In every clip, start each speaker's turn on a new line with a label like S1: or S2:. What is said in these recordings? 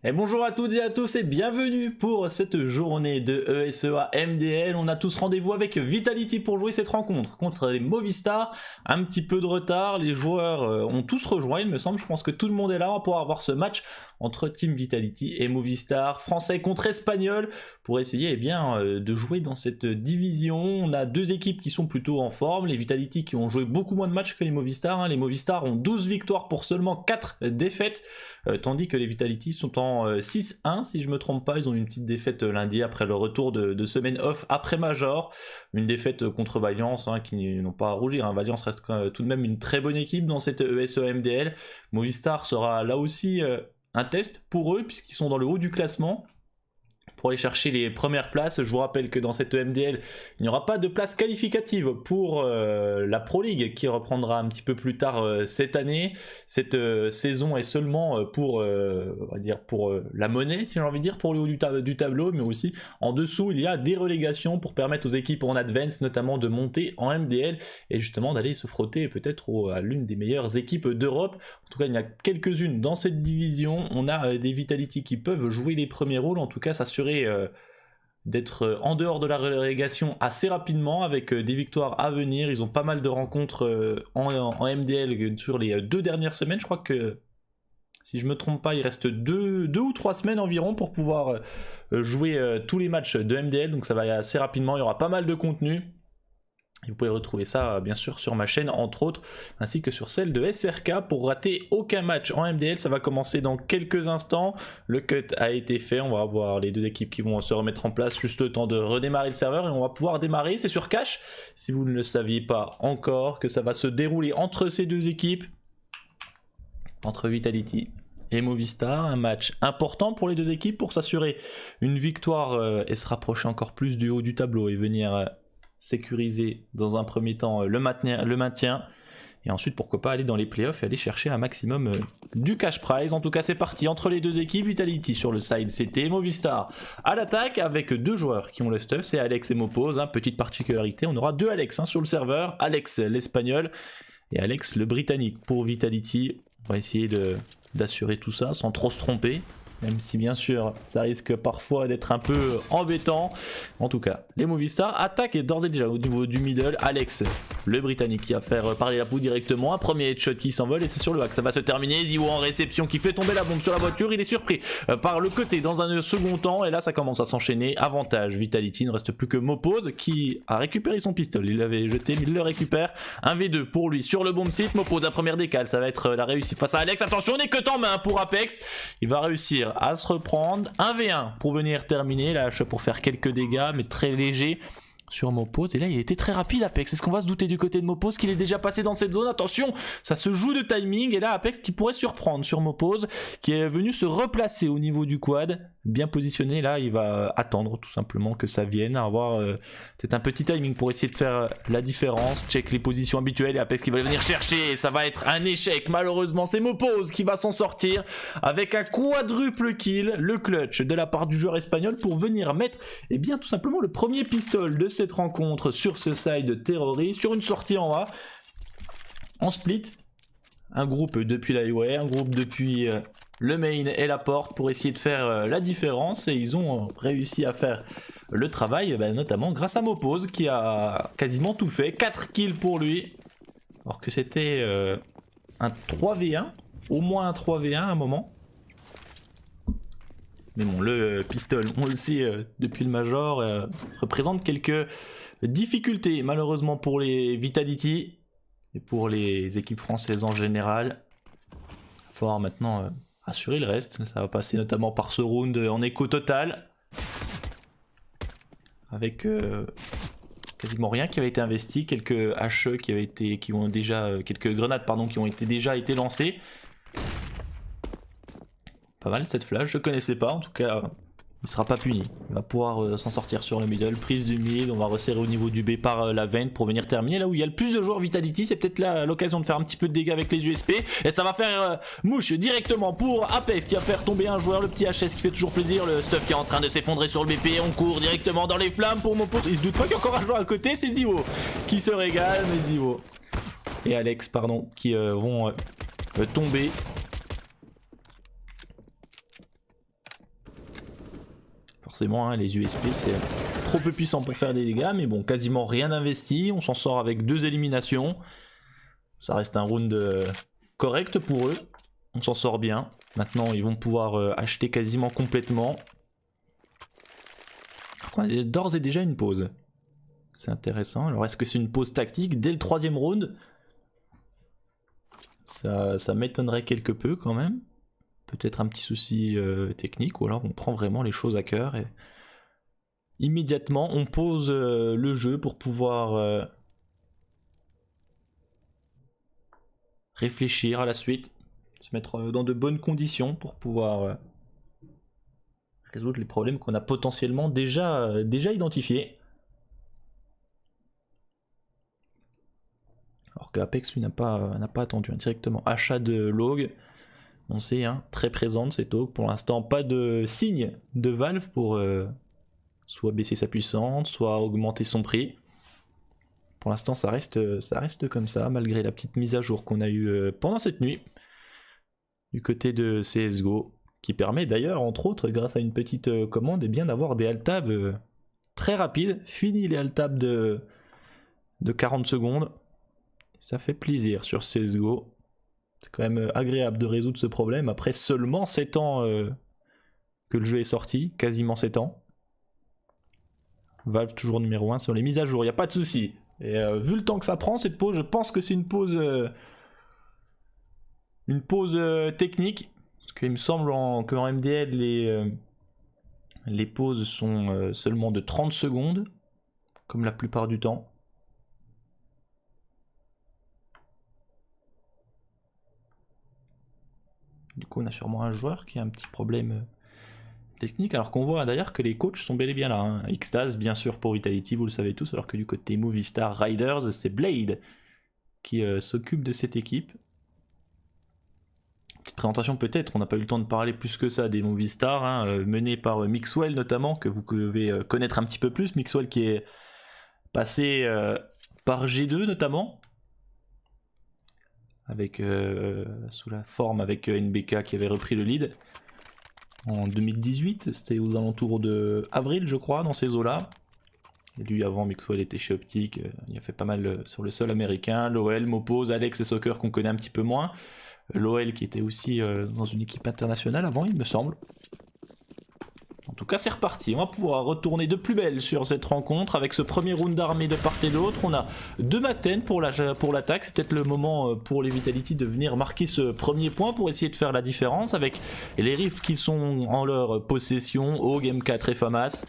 S1: Et bonjour à toutes et à tous et bienvenue pour cette journée de ESEA MDL. On a tous rendez-vous avec Vitality pour jouer cette rencontre contre les Movistar. Un petit peu de retard, les joueurs ont tous rejoint il me semble. Je pense que tout le monde est là. On va pouvoir avoir ce match entre Team Vitality et Movistar, français contre espagnol, pour essayer de jouer dans cette division. On a deux équipes qui sont plutôt en forme, les Vitality qui ont joué beaucoup moins de matchs que les Movistar. Les Movistar ont 12 victoires pour seulement 4 défaites, tandis que les Vitality sont en 6-1 si je me trompe pas. Ils ont eu une petite défaite lundi après le retour de semaine off après Major, une défaite contre Valiance qui n'ont pas à rougir. Valiance reste tout de même une très bonne équipe dans cette ESEA MDL. Movistar sera là aussi un test pour eux puisqu'ils sont dans le haut du classement pour aller chercher les premières places. Je vous rappelle que dans cette MDL, il n'y aura pas de place qualificative pour la Pro League qui reprendra un petit peu plus tard cette année. Cette saison est seulement pour, on va dire pour la monnaie, si j'ai envie de dire, pour le haut du tableau, mais aussi en dessous, il y a des relégations pour permettre aux équipes en advance, notamment de monter en MDL et justement d'aller se frotter peut-être à l'une des meilleures équipes d'Europe. En tout cas, il y en a quelques-unes dans cette division. On a des Vitality qui peuvent jouer les premiers rôles, en tout cas s'assurer d'être en dehors de la relégation assez rapidement avec des victoires à venir. Ils ont pas mal de rencontres en MDL sur les 2 dernières semaines. Je crois que si je me trompe pas, il reste 2 ou 3 semaines environ pour pouvoir jouer tous les matchs de MDL, donc ça va aller assez rapidement. Il y aura pas mal de contenu. Vous pouvez retrouver ça bien sûr sur ma chaîne entre autres, ainsi que sur celle de SRK pour rater aucun match en MDL. Ça va commencer dans quelques instants. Le cut a été fait, on va avoir les deux équipes qui vont se remettre en place, juste le temps de redémarrer le serveur et on va pouvoir démarrer. C'est sur cash, si vous ne le saviez pas encore, que ça va se dérouler entre ces deux équipes, entre Vitality et Movistar. Un match important pour les deux équipes pour s'assurer une victoire et se rapprocher encore plus du haut du tableau et venir sécuriser dans un premier temps le maintien et ensuite pourquoi pas aller dans les playoffs et aller chercher un maximum du cash prize. En tout cas c'est parti entre les deux équipes. Vitality sur le side CT, Movistar à l'attaque avec deux joueurs qui ont le stuff, c'est Alex et Mopose. Petite particularité, on aura deux Alex sur le serveur, Alex l'espagnol et Alex le britannique pour Vitality. On va essayer d'assurer tout ça sans trop se tromper, même si bien sûr ça risque parfois d'être un peu embêtant. En tout cas, les Movistar attaquent d'ores et déjà au niveau du middle. Alex, le britannique, qui va faire parler la poule directement. Un premier headshot qui s'envole et c'est sur le hack. Ça va se terminer. Ziwo en réception qui fait tomber la bombe sur la voiture. Il est surpris par le côté dans un second temps. Et là, ça commence à s'enchaîner. Avantage Vitality. Il ne reste plus que Mopose qui a récupéré son pistolet. Il l'avait jeté, mais il le récupère. 1v2 pour lui sur le bomb site. Mopose, la première décale. Ça va être la réussite face à Alex. Attention, on est que en main pour Apex. Il va réussir à se reprendre. 1v1 pour venir terminer. Lâche pour faire quelques dégâts, mais très léger sur Mopose. Et là, il était très rapide Apex. Est-ce qu'on va se douter du côté de Mopose qu'il est déjà passé dans cette zone? Attention, ça se joue de timing. Et là, Apex qui pourrait surprendre sur Mopose, qui est venu se replacer au niveau du quad. Bien positionné, là, il va attendre tout simplement que ça vienne. Avoir peut-être un petit timing pour essayer de faire la différence. Check les positions habituelles et Apex qui va venir chercher. Et ça va être un échec. Malheureusement, c'est Mopose qui va s'en sortir avec un quadruple kill. Le clutch de la part du joueur espagnol pour venir mettre tout simplement le premier pistol de cette rencontre sur ce side terroriste, sur une sortie en A, en split. Un groupe depuis la highway, un groupe depuis le main et la porte pour essayer de faire la différence, et ils ont réussi à faire le travail, notamment grâce à Mopose qui a quasiment tout fait. 4 kills pour lui, alors que c'était un 3v1, au moins un 3v1 à un moment. Mais bon, le pistol, on le sait depuis le Major, représente quelques difficultés malheureusement pour les Vitality et pour les équipes françaises en général. Il va falloir maintenant assurer le reste. Ça va passer notamment par ce round en écho total, avec quasiment rien qui avait été investi, quelques HE quelques grenades qui ont déjà été lancées. Pas mal cette flash, je connaissais pas, en tout cas il sera pas puni, il va pouvoir s'en sortir sur le middle. Prise du mid, on va resserrer au niveau du B par la veine pour venir terminer là où il y a le plus de joueurs Vitality. C'est peut-être là l'occasion de faire un petit peu de dégâts avec les USP, et ça va faire mouche directement pour Apex qui va faire tomber un joueur, le petit HS qui fait toujours plaisir. Le stuff qui est en train de s'effondrer sur le BP, on court directement dans les flammes pour mon pote. Il se doute pas qu'il y a encore un joueur à côté, c'est Ziwo qui se régale, mais Ziwo et Alex qui vont tomber. Forcément, hein, les USP c'est trop peu puissant pour faire des dégâts, mais bon, quasiment rien investi. On s'en sort avec 2 éliminations. Ça reste un round correct pour eux. On s'en sort bien. Maintenant, ils vont pouvoir acheter quasiment complètement. On a d'ores et déjà une pause. C'est intéressant. Alors, est-ce que c'est une pause tactique dès le 3e round? Ça m'étonnerait quelque peu quand même. Peut-être un petit souci technique, ou alors on prend vraiment les choses à cœur et immédiatement on pose le jeu pour pouvoir réfléchir à la suite, se mettre dans de bonnes conditions pour pouvoir résoudre les problèmes qu'on a potentiellement déjà identifiés. Alors que Apex lui n'a pas attendu, hein, directement achat de log. On sait, hein, très présente cette log. Pour l'instant, pas de signe de Valve pour soit baisser sa puissance, soit augmenter son prix. Pour l'instant, ça reste comme ça, malgré la petite mise à jour qu'on a eue pendant cette nuit du côté de CSGO, qui permet d'ailleurs, entre autres, grâce à une petite commande, eh bien d'avoir des alt-tabs très rapides. Fini les alt-tabs de 40 secondes. Ça fait plaisir sur CSGO. C'est quand même agréable de résoudre ce problème après seulement 7 ans que le jeu est sorti, quasiment 7 ans. Valve toujours numéro 1 sur les mises à jour, il n'y a pas de souci. Et vu le temps que ça prend cette pause, je pense que c'est une pause technique. Parce qu'il me semble qu'en MDL les pauses sont seulement de 30 secondes, comme la plupart du temps. Du coup, on a sûrement un joueur qui a un petit problème technique, alors qu'on voit d'ailleurs que les coachs sont bel et bien là. Hein. Xtaz, bien sûr, pour Vitality, vous le savez tous, alors que du côté Movistar Riders, c'est Blade qui s'occupe de cette équipe. Petite présentation peut-être, on n'a pas eu le temps de parler plus que ça des Movistar, hein, menés par Mixwell notamment, que vous pouvez connaître un petit peu plus. Mixwell qui est passé par G2 notamment, avec sous la forme avec NBK qui avait repris le lead en 2018, c'était aux alentours de avril je crois, dans ces eaux-là. Et lui avant, Mixwell était chez Optic, il a fait pas mal sur le sol américain. LOL, Mopose, Alex et Soccer qu'on connaît un petit peu moins. LOL qui était aussi dans une équipe internationale avant, il me semble. En tout cas c'est reparti, on va pouvoir retourner de plus belle sur cette rencontre avec ce premier round d'armée de part et d'autre. On a 2 Mac-10 pour l'attaque, c'est peut-être le moment pour les Vitality de venir marquer ce premier point pour essayer de faire la différence avec les Rifts qui sont en leur possession, Hog, M4 et Famas.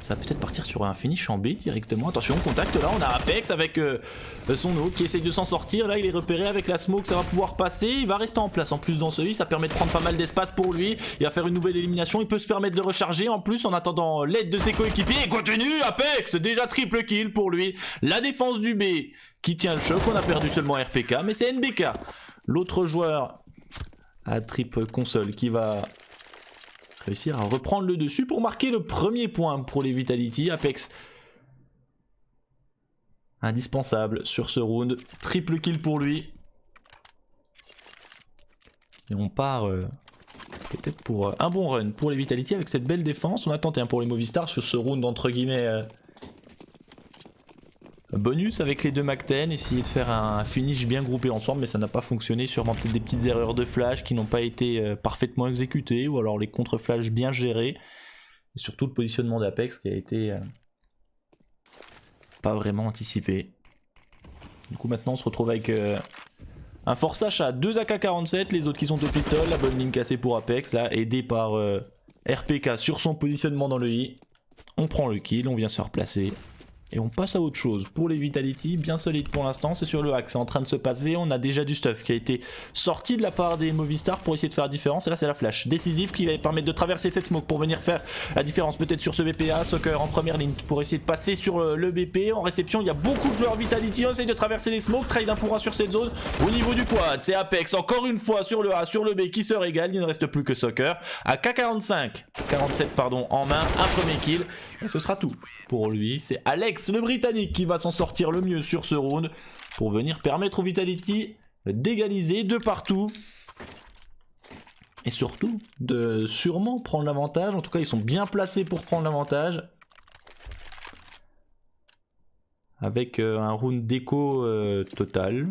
S1: Ça va peut-être partir sur un finish en B directement. Attention, contact là, on a Apex avec son Hog qui essaye de s'en sortir. Là, il est repéré avec la smoke, ça va pouvoir passer. Il va rester en place en plus dans celui, ça permet de prendre pas mal d'espace pour lui. Il va faire une nouvelle élimination, il peut se permettre de recharger en plus en attendant l'aide de ses coéquipiers. Et continue, Apex, déjà triple kill pour lui. La défense du B qui tient le choc, on a perdu seulement RPK, mais c'est NBK, l'autre joueur à triple console qui va réussir à reprendre le dessus pour marquer le premier point pour les Vitality. Apex indispensable sur ce round, triple kill pour lui. Et on part peut-être pour un bon run pour les Vitality avec cette belle défense. On a tenté un pour les Movistar sur ce round entre guillemets bonus avec les 2 Mac-10, essayer de faire un finish bien groupé ensemble, mais ça n'a pas fonctionné. Sûrement peut-être des petites erreurs de flash qui n'ont pas été parfaitement exécutées, ou alors les contre-flash bien gérés. Et surtout le positionnement d'Apex qui a été pas vraiment anticipé. Du coup maintenant on se retrouve avec un force achat, 2 AK-47, les autres qui sont au pistolet, la bonne ligne cassée pour Apex, là aidé par RPK sur son positionnement dans le I. On prend le kill, on vient se replacer. Et on passe à autre chose. Pour les Vitality, bien solide pour l'instant, c'est sur le hack, c'est en train de se passer. On a déjà du stuff qui a été sorti de la part des Movistar pour essayer de faire la différence. Et là c'est la flash décisive qui va permettre de traverser cette smoke pour venir faire la différence peut-être sur ce BPA. Soccer en première ligne pour essayer de passer sur le BP. En réception, il y a beaucoup de joueurs Vitality. On essaye de traverser les smokes. Trade 1 pour 1 sur cette zone. Au niveau du quad, c'est Apex encore une fois sur le A, sur le B qui se régale. Il ne reste plus que Soccer. À K45, 47 pardon, en main, un premier kill. Et ce sera tout pour lui. C'est Alex le Britannique qui va s'en sortir le mieux sur ce round pour venir permettre aux Vitality d'égaliser de partout. et surtout de sûrement prendre l'avantage. En tout cas, ils sont bien placés pour prendre l'avantage. Avec un round d'écho total.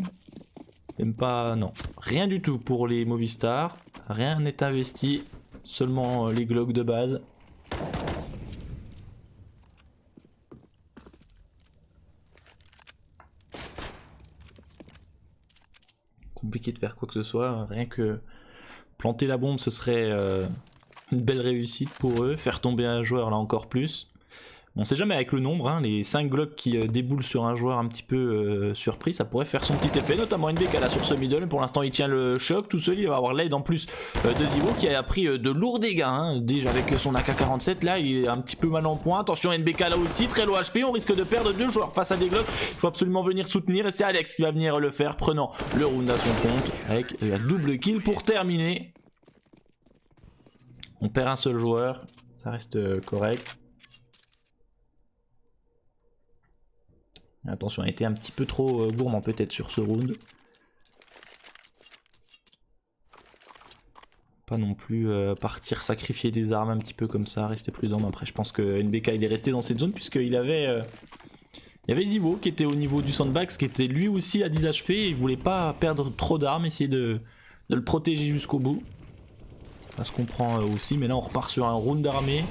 S1: Même pas, non, rien du tout pour les Movistar. Rien n'est investi, seulement les Glock de base. Compliqué de faire quoi que ce soit, rien que planter la bombe ce serait une belle réussite pour eux, faire tomber un joueur là encore plus. On sait jamais avec le nombre, hein, les 5 Glock qui déboulent sur un joueur un petit peu surpris, ça pourrait faire son petit effet, notamment NBK là sur ce middle. Pour l'instant il tient le choc tout seul, il va avoir l'aide en plus de Zivo qui a pris de lourds dégâts, hein, déjà avec son AK-47 là il est un petit peu mal en point. Attention NBK là aussi, très low HP, on risque de perdre 2 joueurs face à des Glock, il faut absolument venir soutenir et c'est Alex qui va venir le faire, prenant le round à son compte avec la double kill pour terminer. On perd un seul joueur, ça reste correct. Attention, on a été un petit peu trop gourmand peut-être sur ce round. Pas non plus partir sacrifier des armes un petit peu comme ça, rester prudent. Mais après je pense que NBK il est resté dans cette zone puisqu'il avait... il y avait Zivo qui était au niveau du sandbags, qui était lui aussi à 10 HP et il voulait pas perdre trop d'armes, essayer de le protéger jusqu'au bout. Ça se comprend aussi, mais là on repart sur un round d'armée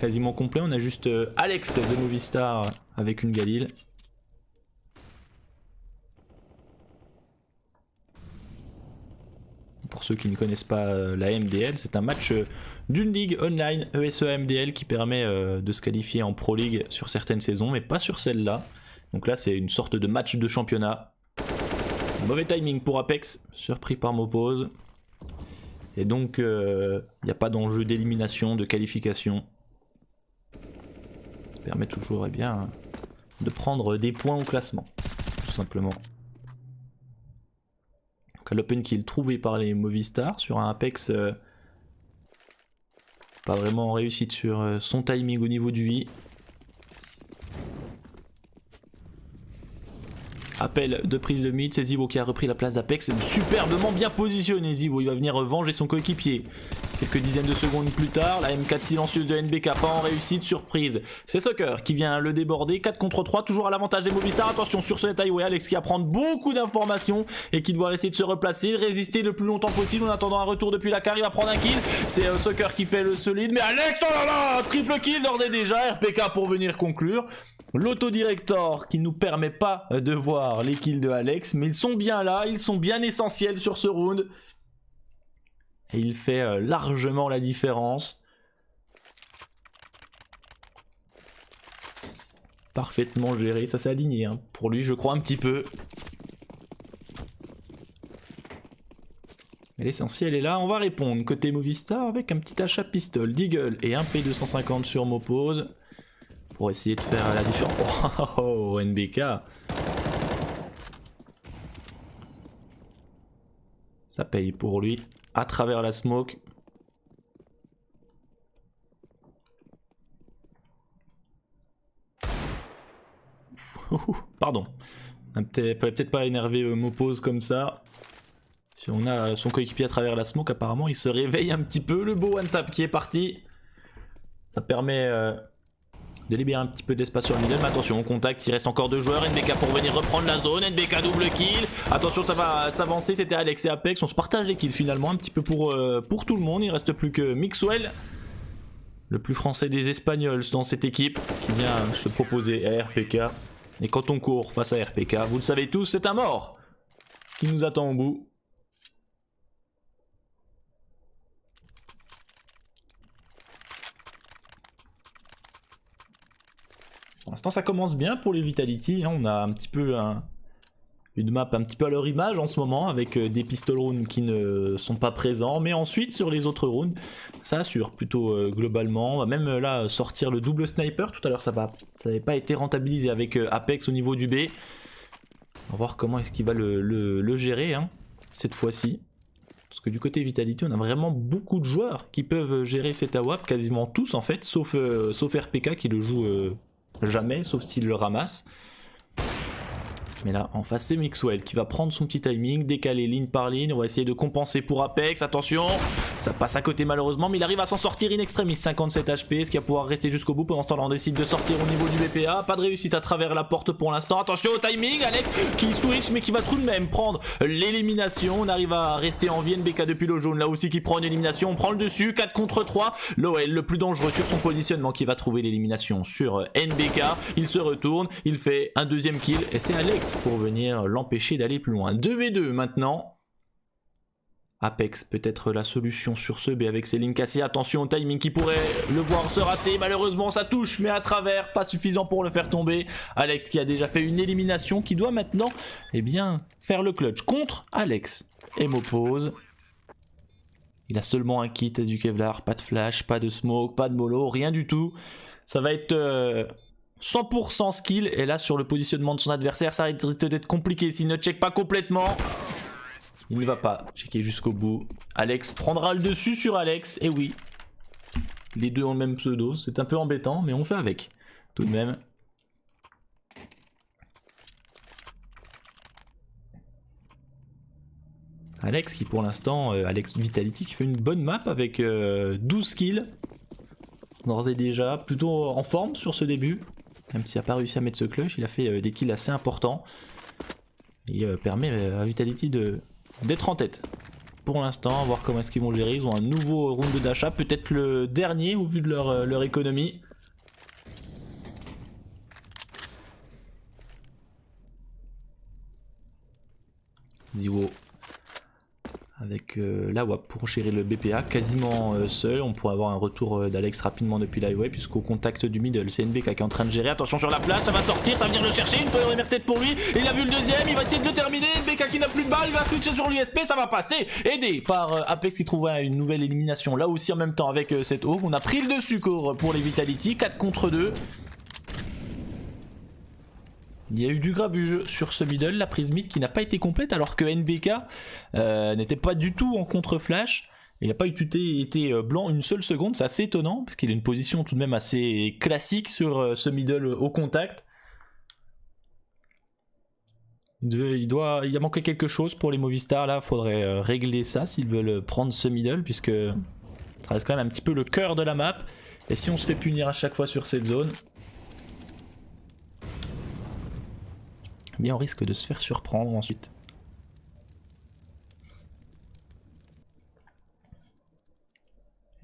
S1: quasiment complet. On a juste Alex de Movistar avec une Galil. Pour ceux qui ne connaissent pas la MDL, c'est un match d'une ligue online ESEA MDL qui permet de se qualifier en Pro League sur certaines saisons, mais pas sur celle-là. Donc là, c'est une sorte de match de championnat. Mauvais timing pour Apex, surpris par Mopose. Et donc, il n'y a pas d'enjeu d'élimination, de qualification. Ça permet toujours bien, de prendre des points au classement, tout simplement. L'open kill trouvé par les Movistar sur un Apex pas vraiment réussite sur son timing au niveau du I. Appel de prise de mid, c'est Zivo qui a repris la place d'Apex, superbement bien positionné Zivo, il va venir venger son coéquipier. Quelques dizaines de secondes plus tard, la M4 silencieuse de NBK, pas en réussite, surprise. C'est Soccer qui vient le déborder, 4 contre 3, toujours à l'avantage des Movistar. Attention sur ce highway, Alex qui va prendre beaucoup d'informations et qui doit essayer de se replacer, résister le plus longtemps possible en attendant un retour depuis la carrière, il va prendre un kill. C'est Soccer qui fait le solide, mais Alex, oh là là, triple kill d'ores et déjà, RPK pour venir conclure. L'autodirector qui nous permet pas de voir les kills de Alex, mais ils sont bien là, ils sont bien essentiels sur ce round. Et il fait largement la différence. Parfaitement géré, ça s'est aligné hein. Pour lui je crois un petit peu. Mais l'essentiel est là, on va répondre côté Movistar avec un petit achat pistol, Deagle et un P250 sur Mopose. Pour essayer de faire la différence. Oh, NBK. Ça paye pour lui. À travers la smoke. Pardon. Fallait peut-être pas énerver Mopose comme ça. Si on a son coéquipier à travers la smoke, apparemment il se réveille un petit peu. Le beau one tap qui est parti. Ça permet de libérer un petit peu d'espace sur le middle, mais attention, on contacte, il reste encore 2 joueurs, NBK pour venir reprendre la zone, NBK double kill, attention ça va s'avancer, c'était Alex et Apex, on se partage les kills finalement, un petit peu pour tout le monde, il reste plus que Mixwell, le plus français des Espagnols dans cette équipe, qui vient se proposer à RPK, et quand on court face à RPK, vous le savez tous, c'est un mort qui nous attend au bout. Pour l'instant ça commence bien pour les Vitality, hein. On a un petit peu une map un petit peu à leur image en ce moment avec des pistol rounds qui ne sont pas présents, mais ensuite sur les autres rounds ça assure plutôt globalement. On va même là sortir le double sniper, tout à l'heure ça n'avait pas été rentabilisé avec Apex au niveau du B. On va voir comment est-ce qu'il va le gérer hein, cette fois-ci. Parce que du côté Vitality on a vraiment beaucoup de joueurs qui peuvent gérer cet AWP, quasiment tous en fait, sauf RPK qui le joue jamais, sauf s'il le ramasse. Mais là, en face, c'est Mixwell qui va prendre son petit timing, décaler ligne par ligne. On va essayer de compenser pour Apex. Attention, ça passe à côté malheureusement, mais il arrive à s'en sortir in extremis. 57 HP, est-ce qu'il va pouvoir rester jusqu'au bout? Pendant ce temps-là, on décide de sortir au niveau du BPA. Pas de réussite à travers la porte pour l'instant. Attention au timing, Alex qui switch, mais qui va tout de même prendre l'élimination. On arrive à rester en vie. NBK depuis le jaune, là aussi qui prend une élimination. On prend le dessus, 4 contre 3. L'OL, le plus dangereux sur son positionnement, qui va trouver l'élimination sur NBK. Il se retourne, il fait un deuxième kill, et c'est Alex pour venir l'empêcher d'aller plus loin. 2v2 maintenant. Apex peut être la solution sur ce B avec ses lignes cassées. Attention au timing qui pourrait le voir se rater. Malheureusement ça touche mais à travers, pas suffisant pour le faire tomber. Alex qui a déjà fait une élimination, qui doit maintenant faire le clutch contre Alex. Et m'oppose. Il a seulement un kit du Kevlar, pas de flash, pas de smoke, pas de mollo, rien du tout. Ça va être 100% skill, et là sur le positionnement de son adversaire ça risque d'être compliqué s'il ne check pas complètement. Il ne va pas checker jusqu'au bout. Alex prendra le dessus sur Alex, et oui, les deux ont le même pseudo, c'est un peu embêtant mais on fait avec tout de même. Alex qui pour l'instant, Alex Vitality qui fait une bonne map avec 12 kills. D'ores et déjà plutôt en forme sur ce début. Même s'il n'a pas réussi à mettre ce clutch, il a fait des kills assez importants. Il permet à Vitality d'être en tête. Pour l'instant, voir comment est-ce qu'ils vont le gérer. Ils ont un nouveau round d'achat, peut-être le dernier au vu de leur économie. Ziwo avec la WAP pour gérer le BPA quasiment seul. On pourrait avoir un retour d'Alex rapidement depuis l'highway, puisqu'au contact du middle c'est NBK qui est en train de gérer. Attention sur la place, ça va sortir, ça va venir le chercher, une première tête pour lui, et il a vu le deuxième, il va essayer de le terminer. NBK qui n'a plus de balle, il va switcher sur l'USP, ça va passer, aidé par Apex qui trouve une nouvelle élimination là aussi en même temps avec cette hauve. On a pris le dessus pour les Vitality, 4 contre 2. Il y a eu du grabuge sur ce middle, la prise mid qui n'a pas été complète alors que NBK n'était pas du tout en contre-flash. Il n'a pas été blanc une seule seconde, c'est assez étonnant parce qu'il a une position tout de même assez classique sur ce middle au contact. Il a manqué quelque chose pour les Movistar, là il faudrait régler ça s'ils veulent prendre ce middle, puisque ça reste quand même un petit peu le cœur de la map. Et si on se fait punir à chaque fois sur cette zone, eh bien on risque de se faire surprendre ensuite.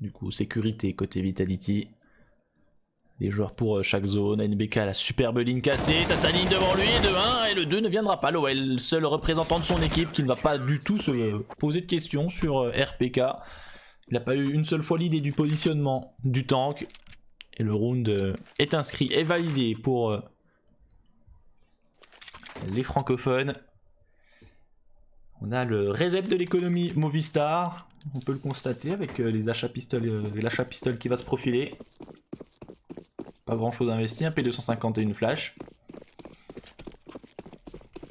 S1: Du coup, sécurité côté Vitality. Des joueurs pour chaque zone. NBK a la superbe ligne cassée, ça s'aligne devant lui, 2-1, et le 2 ne viendra pas. L'OL, seul représentant de son équipe qui ne va pas du tout se poser de questions sur RPK. Il n'a pas eu une seule fois l'idée du positionnement du tank. Et le round est inscrit et validé pour les francophones. On a le reset de l'économie Movistar, on peut le constater avec les achats pistoles, l'achat pistole qui va se profiler. Pas grand chose à investir, un P250 et une flash.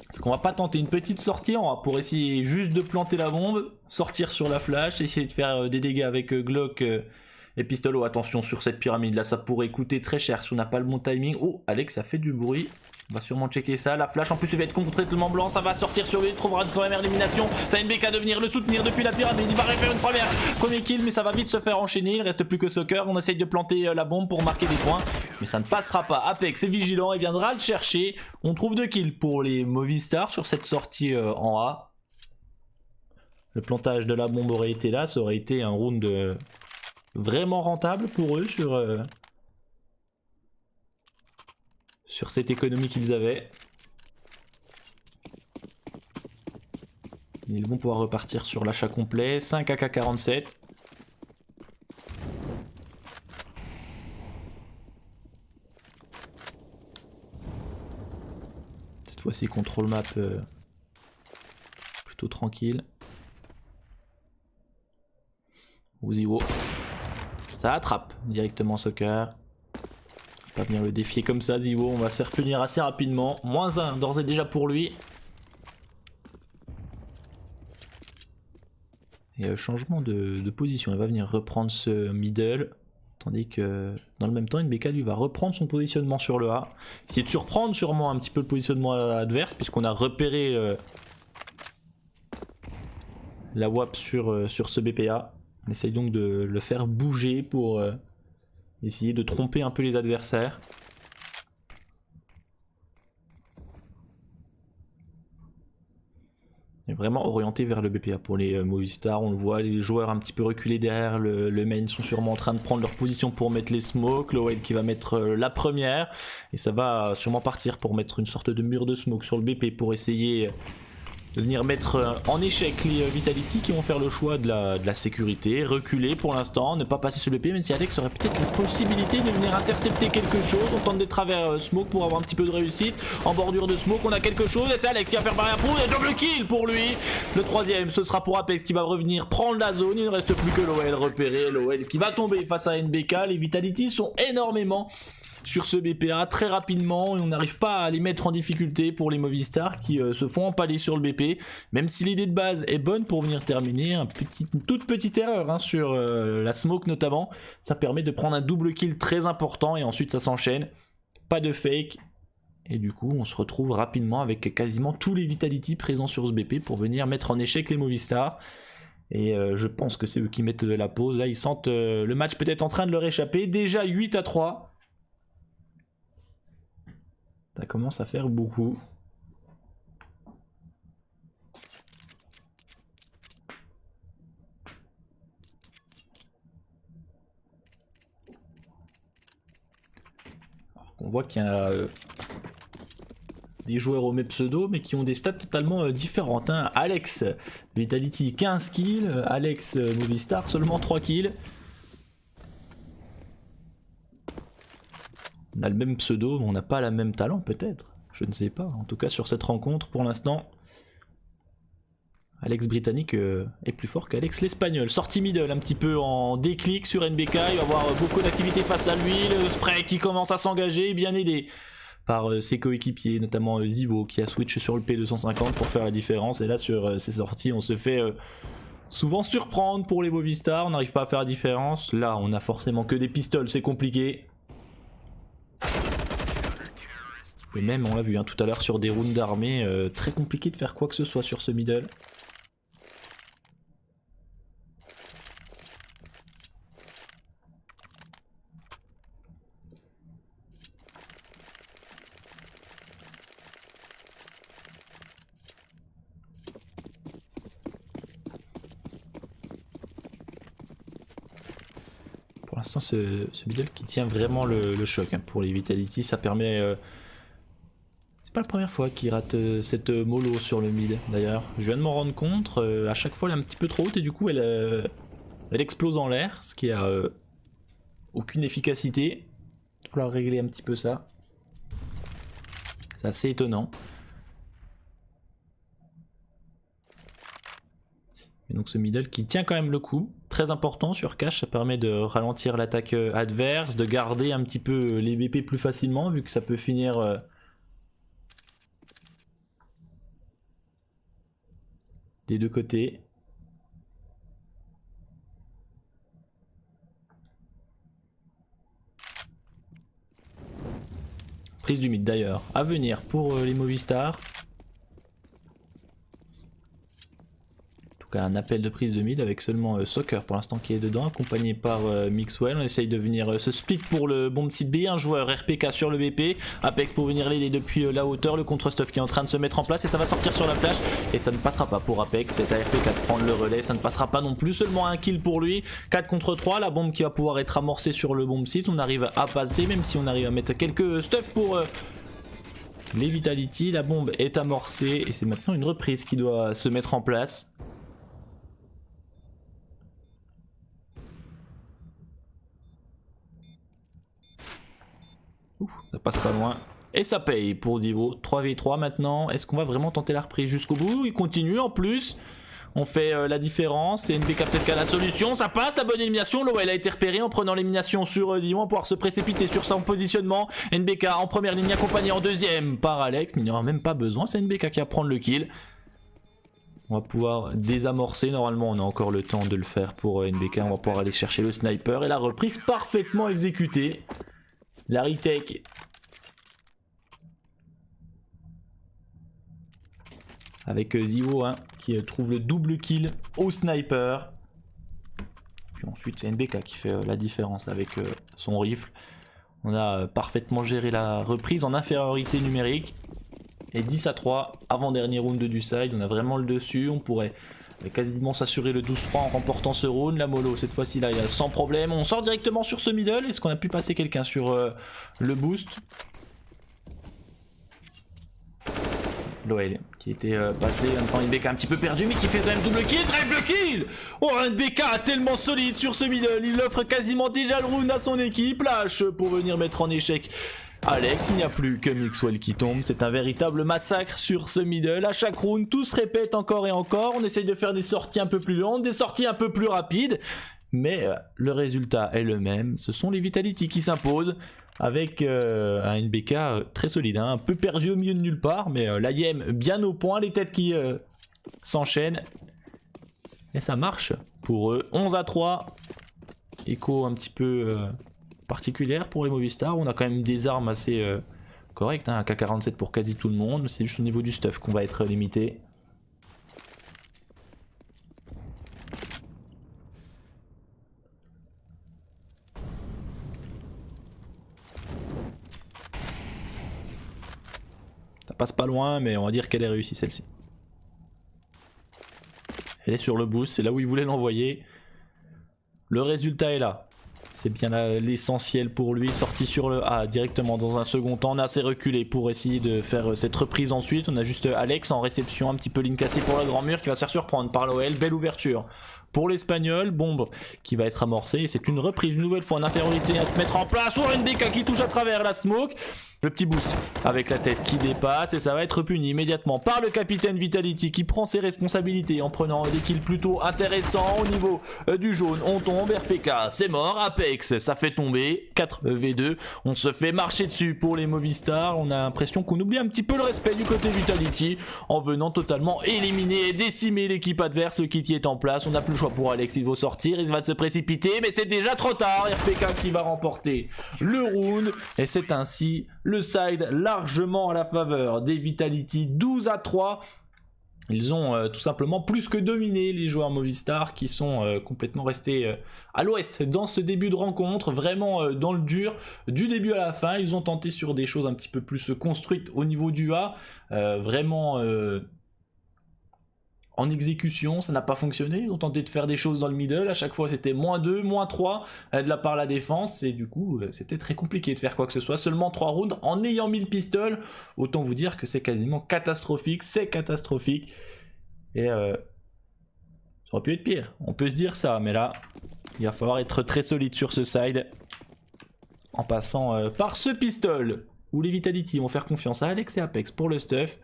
S1: Est-ce qu'on va pas tenter une petite sortie pour essayer juste de planter la bombe, sortir sur la flash, essayer de faire des dégâts avec Glock et pistolo. Attention sur cette pyramide là, ça pourrait coûter très cher si on n'a pas le bon timing. Oh, Alex, ça fait du bruit. On va sûrement checker ça. La flash en plus il va être complètement blanc. Ça va sortir sur lui. Il trouvera une première élimination. Ça a NBK de venir le soutenir depuis la pyramide. Il va refaire une premier kill, mais ça va vite se faire enchaîner. Il reste plus que Soccer. On essaye de planter la bombe pour marquer des points, mais ça ne passera pas. Apex est vigilant et viendra le chercher. On trouve 2 kills pour les Movistar sur cette sortie en A. Le plantage de la bombe aurait été là. Ça aurait été un round vraiment rentable pour eux sur cette économie qu'ils avaient. Ils vont pouvoir repartir sur l'achat complet. 5 AK-47. Cette fois-ci contrôle map plutôt tranquille. Ziwo. Ça attrape directement Soccer. Pas venir le défier comme ça, Ziwo. On va se faire punir assez rapidement. -1 d'ores et déjà pour lui. Et changement de position. Il va venir reprendre ce middle. Tandis que dans le même temps, NBK lui va reprendre son positionnement sur le A. Essayer de surprendre sûrement un petit peu le positionnement adverse, puisqu'on a repéré la WAP sur ce BPA. On essaye donc de le faire bouger pour essayer de tromper un peu les adversaires. Et vraiment orienté vers le BPA pour les Movistar. On le voit, les joueurs un petit peu reculés derrière le main sont sûrement en train de prendre leur position pour mettre les smokes. Lowell qui va mettre la première. Et ça va sûrement partir pour mettre une sorte de mur de smoke sur le BP pour essayer de venir mettre en échec les Vitality qui vont faire le choix de la sécurité, reculer pour l'instant, ne pas passer sur le BP, même si Alex aurait peut-être la possibilité de venir intercepter quelque chose. On tente des travers smoke pour avoir un petit peu de réussite. En bordure de smoke, on a quelque chose et c'est Alex qui va faire barrière pour et double kill pour lui. Le troisième, ce sera pour Apex qui va revenir prendre la zone. Il ne reste plus que Lowell repéré. Lowell qui va tomber face à NBK. Les Vitality sont énormément sur ce BPA très rapidement et on n'arrive pas à les mettre en difficulté pour les Movistar qui se font empaler sur le BP, même si l'idée de base est bonne pour venir terminer. Une toute petite erreur hein, sur la smoke notamment, ça permet de prendre un double kill très important et ensuite ça s'enchaîne, pas de fake et du coup on se retrouve rapidement avec quasiment tous les Vitality présents sur ce BP pour venir mettre en échec les Movistar. Et je pense que c'est eux qui mettent de la pause, là ils sentent le match peut-être en train de leur échapper, déjà 8-3. Ça commence à faire beaucoup. Alors on voit qu'il y a des joueurs au même pseudo mais qui ont des stats totalement différentes. Hein. Alex Vitality 15 kills, Alex Movistar seulement 3 kills. On a le même pseudo, mais on n'a pas le même talent peut-être. Je ne sais pas. En tout cas sur cette rencontre, pour l'instant, Alex Britannique est plus fort qu'Alex l'Espagnol. Sortie middle un petit peu en déclic sur NBK. Il va avoir beaucoup d'activité face à lui. Le spray qui commence à s'engager, bien aidé par ses coéquipiers, notamment Zibo qui a switch sur le P250 pour faire la différence. Et là sur ces sorties, on se fait souvent surprendre pour les Movistar. On n'arrive pas à faire la différence. Là, on a forcément que des pistoles, c'est compliqué. Et même on l'a vu hein, tout à l'heure sur des rounds d'armée, très compliqué de faire quoi que ce soit sur ce middle. Pour l'instant ce middle qui tient vraiment le choc hein, pour les Vitality, ça permet... C'est pas la première fois qu'il rate cette mollo sur le mid d'ailleurs. Je viens de m'en rendre compte, à chaque fois elle est un petit peu trop haute et du coup elle explose en l'air, ce qui a aucune efficacité. Il va falloir régler un petit peu ça. C'est assez étonnant. Et donc ce middle qui tient quand même le coup, très important sur cache, ça permet de ralentir l'attaque adverse, de garder un petit peu les BP plus facilement vu que ça peut finir... des deux côtés. Prise du mid d'ailleurs à venir pour les Movistar. Un appel de prise de mid avec seulement Soccer pour l'instant qui est dedans, accompagné par Mixwell. On essaye de venir se split pour le bomb site B, un joueur RPK sur le BP, Apex pour venir l'aider depuis la hauteur, le contre-stuff qui est en train de se mettre en place et ça va sortir sur la flash et ça ne passera pas pour Apex, c'est à RPK de prendre le relais, ça ne passera pas non plus, seulement un kill pour lui, 4 contre 3, la bombe qui va pouvoir être amorcée sur le bomb site, on arrive à passer même si on arrive à mettre quelques stuff pour... les Vitality, la bombe est amorcée et c'est maintenant une reprise qui doit se mettre en place. Ça passe pas loin. Et ça paye pour Divo. 3v3 maintenant. Est-ce qu'on va vraiment tenter la reprise jusqu'au bout? Il continue en plus. On fait la différence. C'est NBK peut-être qui a la solution. Ça passe, la bonne élimination. Lowell a été repéré en prenant l'élimination sur Divo. On va pouvoir se précipiter sur son positionnement. NBK en première ligne accompagné en deuxième par Alex. Mais il n'y aura même pas besoin. C'est NBK qui va prendre le kill. On va pouvoir désamorcer. Normalement, on a encore le temps de le faire pour NBK. On va pouvoir aller chercher le sniper. Et la reprise parfaitement exécutée. La retake. Avec Zivo hein, qui trouve le double kill au sniper. Puis ensuite, c'est NBK qui fait la différence avec son rifle. On a parfaitement géré la reprise en infériorité numérique. Et 10-3, avant-dernier round du side, on a vraiment le dessus, on pourrait quasiment s'assurer le 12-3 en remportant ce round. La mollo, cette fois-ci là, il y a sans problème, on sort directement sur ce middle. Est-ce qu'on a pu passer quelqu'un sur le boost? L'OL qui était passé, en même temps NBK un petit peu perdu mais qui fait quand même double kill, triple kill. Oh NBK tellement solide sur ce middle, il offre quasiment déjà le round à son équipe, lâche pour venir mettre en échec Alex, il n'y a plus que Mixwell qui tombe, c'est un véritable massacre sur ce middle, à chaque round tout se répète encore et encore, on essaye de faire des sorties un peu plus longues, des sorties un peu plus rapides, mais le résultat est le même, ce sont les Vitality qui s'imposent, avec un NBK très solide, hein, un peu perdu au milieu de nulle part, mais la Yem bien au point, les têtes qui s'enchaînent, et ça marche pour eux, 11-3, écho un petit peu... particulière pour les Movistar. On a quand même des armes assez correctes, hein, un K47 pour quasi tout le monde, c'est juste au niveau du stuff qu'on va être limité. Ça passe pas loin mais on va dire qu'elle est réussie celle-ci. Elle est sur le boost, c'est là où il voulait l'envoyer. Le résultat est là. C'est bien l'essentiel pour lui, sorti sur le A directement dans un second temps, on a assez reculé pour essayer de faire cette reprise ensuite, on a juste Alex en réception, un petit peu ligne cassée pour le grand mur qui va se faire surprendre par l'OL, belle ouverture pour l'Espagnol, bombe qui va être amorcée et c'est une reprise une nouvelle fois en infériorité à se mettre en place, ou NBK qui touche à travers la smoke. Le petit boost avec la tête qui dépasse et ça va être puni immédiatement par le capitaine Vitality qui prend ses responsabilités en prenant des kills plutôt intéressants au niveau du jaune. On tombe, RPK c'est mort, Apex ça fait tomber, 4v2, on se fait marcher dessus pour les Movistar. On a l'impression qu'on oublie un petit peu le respect du côté Vitality en venant totalement éliminer et décimer l'équipe adverse. Le kit est en place, on n'a plus le choix pour Alex, il va sortir, il va se précipiter mais c'est déjà trop tard. RPK qui va remporter le round et c'est ainsi le side largement à la faveur des Vitality, 12-3. Ils ont tout simplement plus que dominé les joueurs Movistar qui sont complètement restés à l'ouest dans ce début de rencontre, vraiment dans le dur du début à la fin. Ils ont tenté sur des choses un petit peu plus construites au niveau du A, vraiment en exécution, ça n'a pas fonctionné. Ils ont tenté de faire des choses dans le middle, à chaque fois c'était -2, -3 de la part de la défense et du coup c'était très compliqué de faire quoi que ce soit. Seulement 3 rounds en ayant mis le pistol, autant vous dire que c'est quasiment catastrophique, c'est catastrophique et ça aurait pu être pire, on peut se dire ça, mais là il va falloir être très solide sur ce side en passant par ce pistol où les Vitality vont faire confiance à Alex et Apex pour le stuff.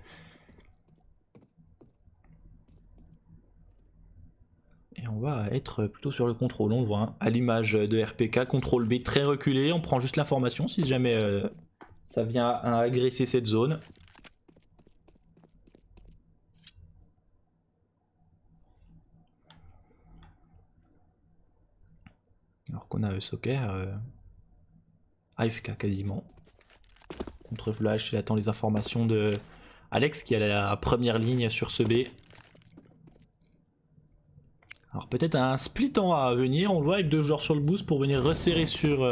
S1: Et on va être plutôt sur le contrôle, on le voit, hein, à l'image de RPK, contrôle B très reculé, on prend juste l'information si jamais ça vient à agresser cette zone. Alors qu'on a Soccer, AFK quasiment. Contre Flash, il attend les informations de Alex qui est à la première ligne sur ce B. Alors peut-être un split en A à venir, on le voit avec 2 joueurs sur le boost pour venir resserrer sur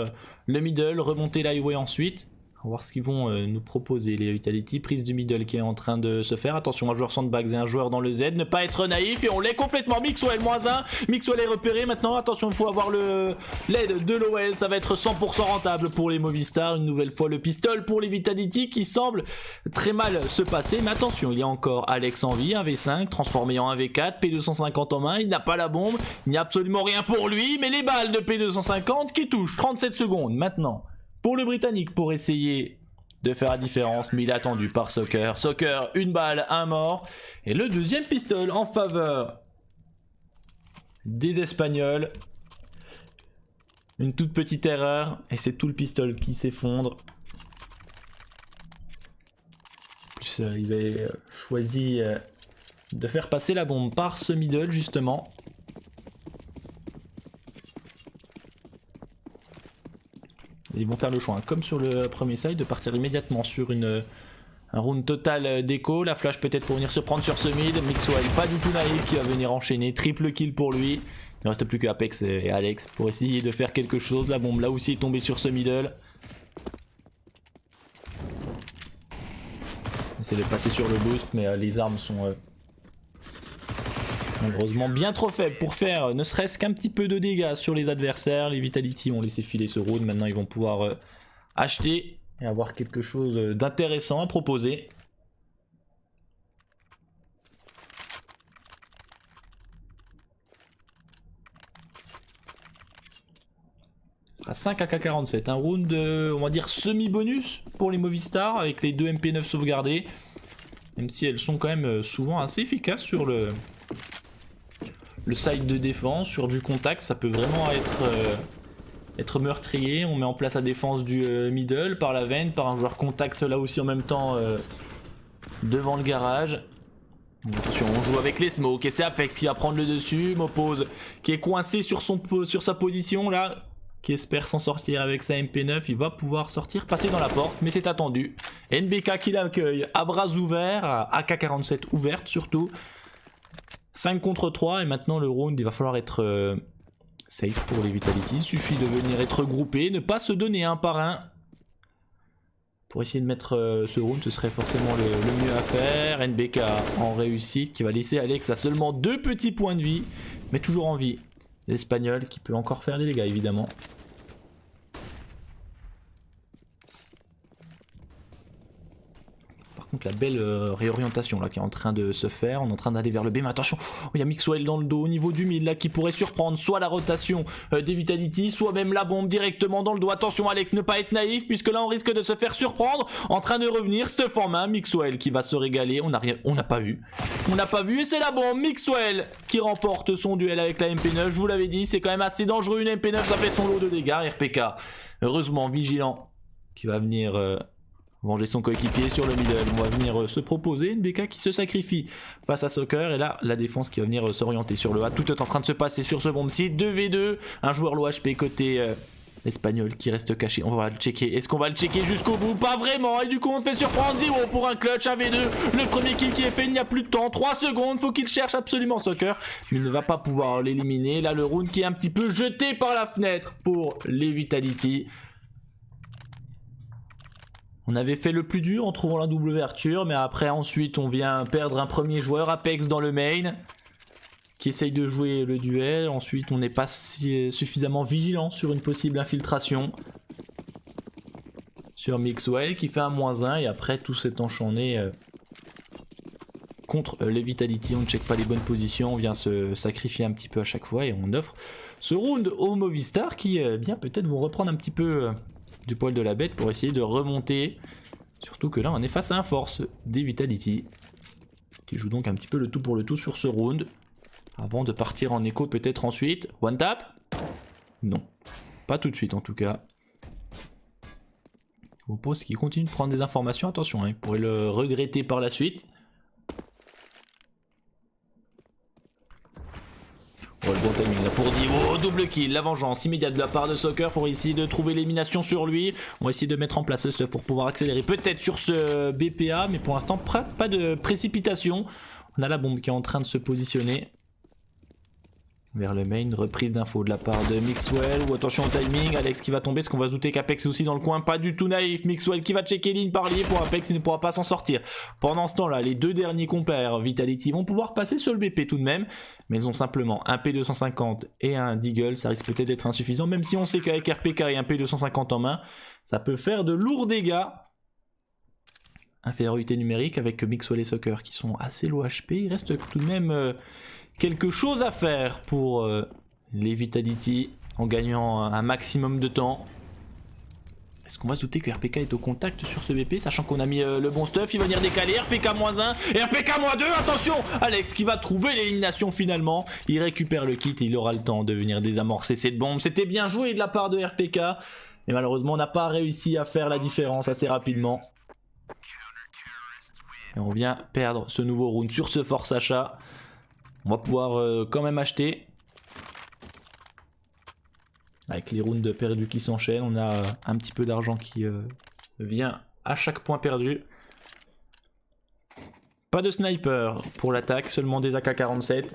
S1: le middle, remonter l'highway ensuite. On va voir ce qu'ils vont nous proposer les Vitality. Prise du middle qui est en train de se faire. Attention, un joueur sandbags et un joueur dans le Z. Ne pas être naïf et on l'est complètement. Mixwell -1. Mixwell est repéré maintenant. Attention, il faut avoir l'aide de l'OL. Ça va être 100% rentable pour les Movistar. Une nouvelle fois le pistol pour les Vitality qui semble très mal se passer. Mais attention, il y a encore Alex en vie. 1v5 transformé en 1v4. P250 en main. Il n'a pas la bombe. Il n'y a absolument rien pour lui. Mais les balles de P250 qui touchent. 37 secondes maintenant. Pour le Britannique, pour essayer de faire la différence, mais il est attendu par Soccer. Soccer, une balle, un mort. Et le deuxième pistol en faveur des Espagnols. Une toute petite erreur, et c'est tout le pistol qui s'effondre. En plus, il avait choisi de faire passer la bombe par ce middle justement. Ils vont faire le choix, hein, comme sur le premier side, de partir immédiatement sur un round total d'écho. La flash peut-être pour venir se prendre sur ce mid. Mixwell pas du tout naïf qui va venir enchaîner. Triple kill pour lui. Il ne reste plus que Apex et Alex pour essayer de faire quelque chose. La bombe là aussi est tombée sur ce middle. On essaie de passer sur le boost, mais les armes sont malheureusement bien trop faibles pour faire ne serait-ce qu'un petit peu de dégâts sur les adversaires. Les Vitality ont laissé filer ce round. Maintenant ils vont pouvoir acheter et avoir quelque chose d'intéressant à proposer. Ce sera 5 AK-47, un round on va dire semi-bonus pour les Movistar avec les 2 MP9 sauvegardés. Même si elles sont quand même souvent assez efficaces sur le side de défense, sur du contact, ça peut vraiment être meurtrier. On met en place la défense du middle par la veine, par un joueur contact là aussi en même temps devant le garage. Attention, on joue avec les smokes et c'est Apex qui va prendre le dessus. Mopose qui est coincé sur sa position là, qui espère s'en sortir avec sa MP9. Il va pouvoir sortir, passer dans la porte, mais c'est attendu. NBK qui l'accueille à bras ouverts, AK-47 ouverte surtout. 5 contre 3 et maintenant le round il va falloir être safe pour les Vitality. Il suffit de venir être groupé, ne pas se donner un par un. Pour essayer de mettre ce round, ce serait forcément le mieux à faire. NBK en réussite qui va laisser Alex à seulement 2 petits points de vie, mais toujours en vie. L'Espagnol qui peut encore faire des dégâts évidemment. La belle réorientation là qui est en train de se faire, on est en train d'aller vers le B, mais attention, il y a Mixwell dans le dos au niveau du mid là qui pourrait surprendre soit la rotation des Vitality, soit même la bombe directement dans le dos. Attention Alex, ne pas être naïf puisque là on risque de se faire surprendre. En train de revenir, stuff en main, Mixwell qui va se régaler, on n'a pas vu et c'est la bombe. Mixwell qui remporte son duel avec la MP9, je vous l'avais dit, c'est quand même assez dangereux une MP9, ça fait son lot de dégâts. RPK heureusement vigilant qui va venir venger son coéquipier sur le middle. On va venir se proposer. NBK qui se sacrifie face à Soccer. Et là, la défense qui va venir s'orienter sur le A. Tout est en train de se passer sur ce bomb site. 2v2. Un joueur low HP côté espagnol qui reste caché. On va le checker. Est-ce qu'on va le checker jusqu'au bout? Pas vraiment. Et du coup, on fait surprendre 0 pour un clutch. 1v2. Le premier kill qui est fait. Il n'y a plus de temps. 3 secondes. Faut qu'il cherche absolument Soccer. Mais il ne va pas pouvoir l'éliminer. Là, le round qui est un petit peu jeté par la fenêtre pour les Vitality. On avait fait le plus dur en trouvant la double ouverture, mais après ensuite on vient perdre un premier joueur, Apex dans le main, qui essaye de jouer le duel. Ensuite on n'est pas suffisamment vigilant sur une possible infiltration sur Mixwell qui fait un -1 et après tout s'est enchaîné contre les Vitality. On ne check pas les bonnes positions, on vient se sacrifier un petit peu à chaque fois et on offre ce round aux Movistar qui bien peut-être vont reprendre un petit peu du poil de la bête pour essayer de remonter. Surtout que là on est face à un force des Vitality qui joue donc un petit peu le tout pour le tout sur ce round avant de partir en écho peut-être ensuite. One tap? Non, pas tout de suite en tout cas. Opos qui continue de prendre des informations, attention hein, il pourrait le regretter par la suite. Oh, le bon timing là pour Divo, double kill, la vengeance immédiate de la part de Soccer pour essayer de trouver l'élimination sur lui. On va essayer de mettre en place ce stuff pour pouvoir accélérer peut-être sur ce BPA, mais pour l'instant pas de précipitation. On a la bombe qui est en train de se positionner vers le main, reprise d'infos de la part de Mixwell, ou attention au timing, Alex qui va tomber, est-ce qu'on va se douter qu'Apex est aussi dans le coin? Pas du tout naïf, Mixwell qui va checker ligne par ligne pour Apex, il ne pourra pas s'en sortir. Pendant ce temps là, les deux derniers compères Vitality vont pouvoir passer sur le BP tout de même, mais ils ont simplement un P250 et un Deagle, ça risque peut-être d'être insuffisant, même si on sait qu'avec RPK et un P250 en main, ça peut faire de lourds dégâts. Infériorité numérique avec Mixwell et Soccer qui sont assez low HP, il reste tout de même quelque chose à faire pour les Vitality en gagnant un maximum de temps. Est-ce qu'on va se douter que RPK est au contact sur ce BP, sachant qu'on a mis le bon stuff? Il va venir décaler, RPK -1 et RPK -2, attention! Alex qui va trouver l'élimination finalement, il récupère le kit et il aura le temps de venir désamorcer cette bombe. C'était bien joué de la part de RPK, mais malheureusement on n'a pas réussi à faire la différence assez rapidement. Et on vient perdre ce nouveau round sur ce force achat. On va pouvoir quand même acheter. Avec les rounds perdus qui s'enchaînent, on a un petit peu d'argent qui vient à chaque point perdu. Pas de sniper pour l'attaque, seulement des AK-47.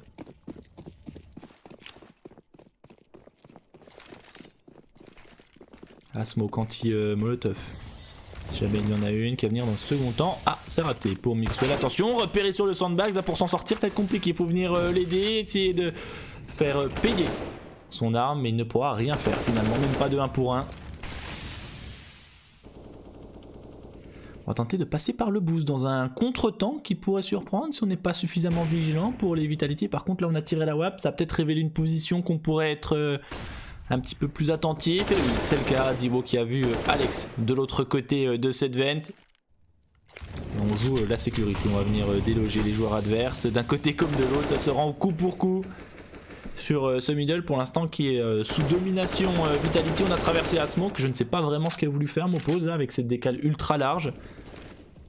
S1: Ah, smoke anti-molotov. Si jamais il y en a une qui va venir dans un second temps. Ah, c'est raté pour Mixwell. Attention, repéré sur le sandbag, là pour s'en sortir, ça va être compliqué. Il faut venir l'aider, essayer de faire payer son arme, mais il ne pourra rien faire finalement, même pas de 1 pour 1. On va tenter de passer par le boost dans un contre-temps qui pourrait surprendre si on n'est pas suffisamment vigilant pour les Vitality. Par contre là on a tiré la WAP, ça a peut-être révélé une position qu'on pourrait être un petit peu plus attentif. Et oui, c'est le cas, Zibo qui a vu Alex de l'autre côté de cette vente. Et on joue la sécurité, on va venir déloger les joueurs adverses d'un côté comme de l'autre, ça se rend au coup pour coup. Sur ce middle pour l'instant qui est sous domination Vitality. On a traversé la smoke, je ne sais pas vraiment ce qu'elle a voulu faire m'oppose avec cette décale ultra large.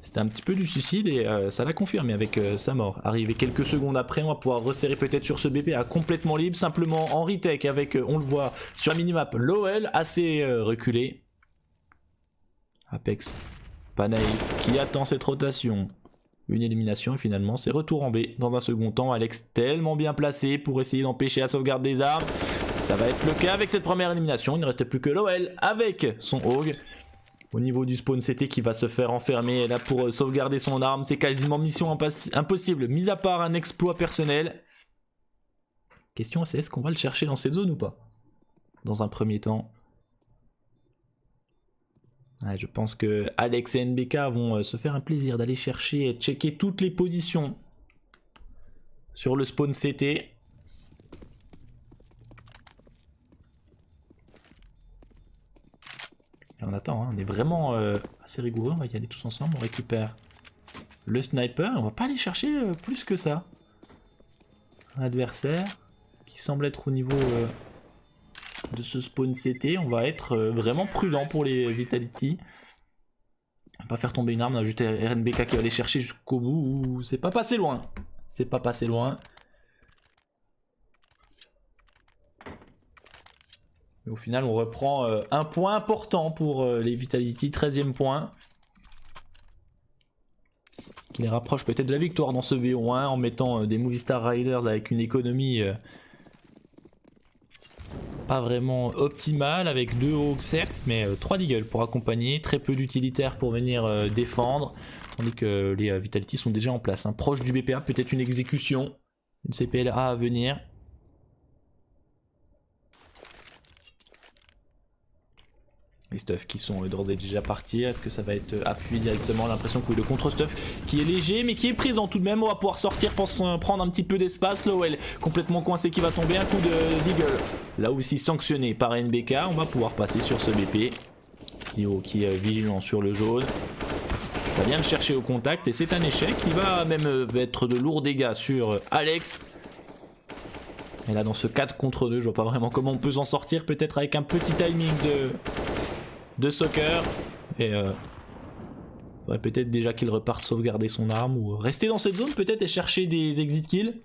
S1: C'était un petit peu du suicide et ça l'a confirmé avec sa mort. Arrivé quelques secondes après, on va pouvoir resserrer peut-être sur ce BP à complètement libre, simplement en retake avec, on le voit sur la minimap, Lowell assez reculé. Apex, pas naïf, qui attend cette rotation. Une élimination et finalement c'est retour en B. Dans un second temps, Alex tellement bien placé pour essayer d'empêcher la sauvegarde des armes. Ça va être le cas avec cette première élimination. Il ne reste plus que Lowell avec son Hog. Au niveau du spawn CT qui va se faire enfermer. Et là pour sauvegarder son arme, c'est quasiment mission impossible. Mis à part un exploit personnel. Question c'est est-ce qu'on va le chercher dans cette zone ou pas? Dans un premier temps. Ouais, je pense que Alex et NBK vont se faire un plaisir d'aller chercher et checker toutes les positions sur le spawn CT. Et on attend, hein, on est vraiment assez rigoureux, on va y aller tous ensemble, on récupère le sniper, on va pas aller chercher plus que ça. Un adversaire qui semble être au niveau de ce spawn CT, on va être vraiment prudent pour les Vitality. On va pas faire tomber une arme, on a juste RNBK qui va aller chercher jusqu'au bout. C'est pas passé loin. C'est pas passé loin. Mais au final on reprend un point important pour les Vitality, 13e point. Qui les rapproche peut-être de la victoire dans ce BO1 en mettant des Movistar Riders avec une économie pas vraiment optimale, avec 2 Hogs certes, mais 3 Deagle pour accompagner, très peu d'utilitaires pour venir défendre, tandis que les Vitality sont déjà en place, hein. Proche du BPA, peut-être une exécution, une CPLA à venir. Les stuffs qui sont d'ores et déjà partis, est-ce que ça va être appuyé directement? L'impression que oui, le contre-stuff qui est léger mais qui est présent tout de même. On va pouvoir sortir pour prendre un petit peu d'espace. Lowell complètement coincé qui va tomber, un coup de Deagle. Là aussi sanctionné par NBK, on va pouvoir passer sur ce BP. Zio qui est vigilant sur le jaune. Ça vient le chercher au contact et c'est un échec. Il va même être de lourds dégâts sur Alex. Et là dans ce 4 contre 2, je vois pas vraiment comment on peut s'en sortir. Peut-être avec un petit timing de soccer. Et faudrait peut-être déjà qu'il reparte sauvegarder son arme ou rester dans cette zone peut-être et chercher des exit kills.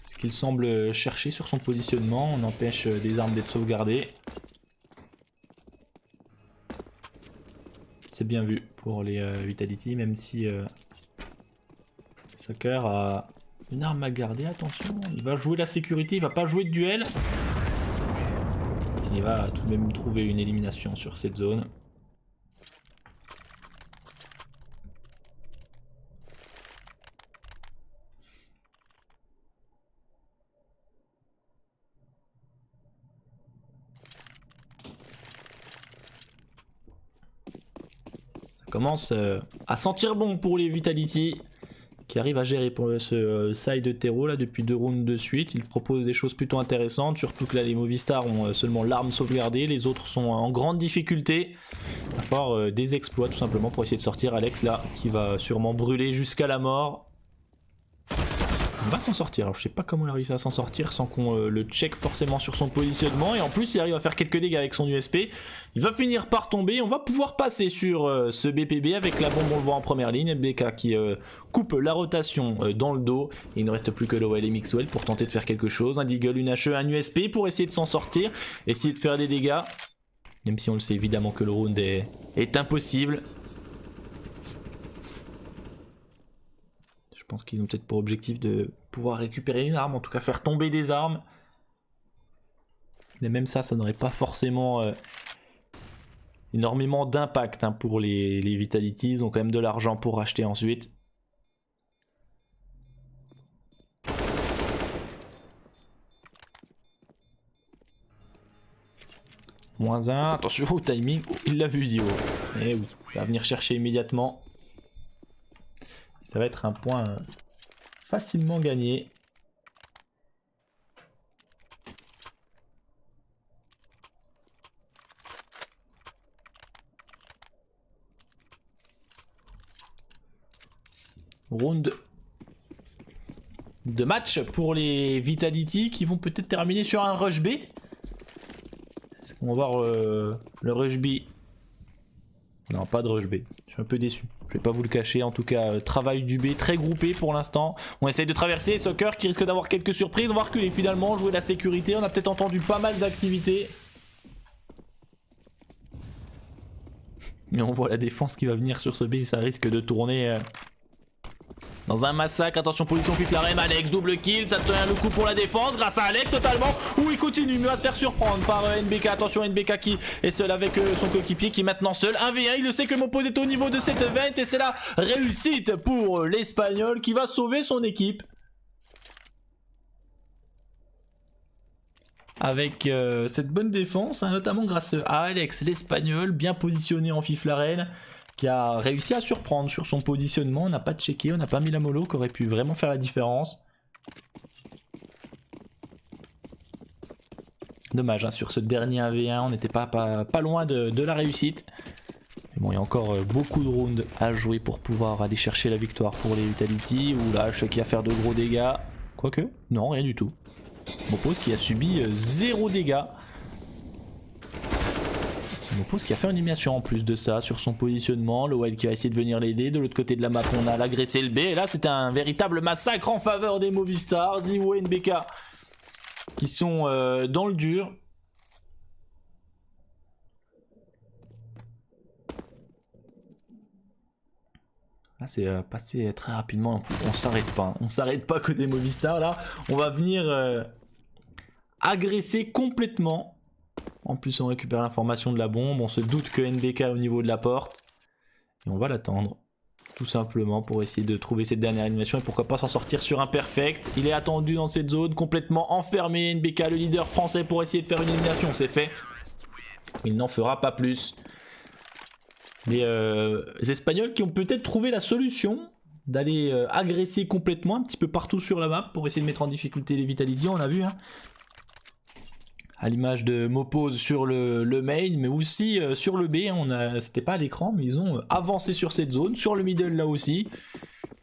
S1: Ce qu'il semble chercher sur son positionnement, on empêche des armes d'être sauvegardées. C'est bien vu pour les Vitality, même si Soccer a une arme à garder. Attention, il va jouer la sécurité, il va pas jouer de duel. Il va tout de même trouver une élimination sur cette zone. Ça commence à sentir bon pour les Vitality, qui arrive à gérer pour ce side de terreau là depuis 2 rounds de suite. Il propose des choses plutôt intéressantes, surtout que là les Movistar ont seulement l'arme sauvegardée, les autres sont en grande difficulté. Il va falloir des exploits tout simplement pour essayer de sortir Alex là, qui va sûrement brûler jusqu'à la mort. Il va s'en sortir. Alors, je sais pas comment il a réussi à s'en sortir sans qu'on le check forcément sur son positionnement. Et en plus, il arrive à faire quelques dégâts avec son USP. Il va finir par tomber. On va pouvoir passer sur ce BPB avec la bombe, on le voit en première ligne. MBK qui coupe la rotation dans le dos. Et il ne reste plus que Lowell et Mixwell pour tenter de faire quelque chose. Un Deagle, une HE, un USP pour essayer de s'en sortir. Essayer de faire des dégâts. Même si on le sait évidemment que le round est impossible. Je pense qu'ils ont peut-être pour objectif de pouvoir récupérer une arme, en tout cas faire tomber des armes. Mais même ça n'aurait pas forcément énormément d'impact hein, pour les Vitality. Ils ont quand même de l'argent pour racheter ensuite. -1, attention au timing, oh, il l'a vu Zio. Et oui, ça va venir chercher immédiatement. Ça va être un point facilement gagné. Round de match pour les Vitality qui vont peut-être terminer sur un rush B. On va voir le rush B. Non, pas de rush B. Je suis un peu déçu. Je vais pas vous le cacher. En tout cas, travail du B très groupé pour l'instant. On essaye de traverser. Soccer qui risque d'avoir quelques surprises. On va reculer finalement, jouer la sécurité. On a peut-être entendu pas mal d'activités. Mais on voit la défense qui va venir sur ce B. Ça risque de tourner dans un massacre. Attention, position Fiflarem. Alex, double kill. Ça tient le coup pour la défense grâce à Alex totalement. Où il continue, mais il va se faire surprendre par NBK. Attention, NBK qui est seul avec son coéquipier qui est maintenant seul. 1v1. Il le sait que Mopoz est au niveau de cet event. Et c'est la réussite pour l'Espagnol qui va sauver son équipe. Avec cette bonne défense, hein, notamment grâce à Alex, l'Espagnol, bien positionné en Fiflarem, qui a réussi à surprendre sur son positionnement. On n'a pas checké, on n'a pas mis la mollo, qui aurait pu vraiment faire la différence. Dommage, hein, sur ce dernier 1v1, on n'était pas loin de la réussite. Mais bon, il y a encore beaucoup de rounds à jouer pour pouvoir aller chercher la victoire pour les Vitality. Ou là, je sais qu'il va faire de gros dégâts. Quoique, non, rien du tout. Mopoz qui a subi 0 dégâts. Mopoz qui a fait une animation en plus de ça sur son positionnement. Lowell qui va essayer de venir l'aider. De l'autre côté de la map, on a l'agressé le B. Et là, c'est un véritable massacre en faveur des Movistar. Ziwo et NBK qui sont dans le dur. Là, c'est passé très rapidement. On s'arrête pas. On s'arrête pas que des Movistar. Là, on va venir agresser complètement. En plus, on récupère l'information de la bombe. On se doute que NBK est au niveau de la porte. Et on va l'attendre. Tout simplement pour essayer de trouver cette dernière animation. Et pourquoi pas s'en sortir sur un perfect. Il est attendu dans cette zone, complètement enfermé. NBK, le leader français, pour essayer de faire une élimination. C'est fait. Il n'en fera pas plus. Les Espagnols qui ont peut-être trouvé la solution d'aller agresser complètement un petit peu partout sur la map pour essayer de mettre en difficulté les Vitality. On a vu, hein. À l'image de Mopoz sur le main, mais aussi sur le B. C'était pas à l'écran, mais ils ont avancé sur cette zone. Sur le middle là aussi.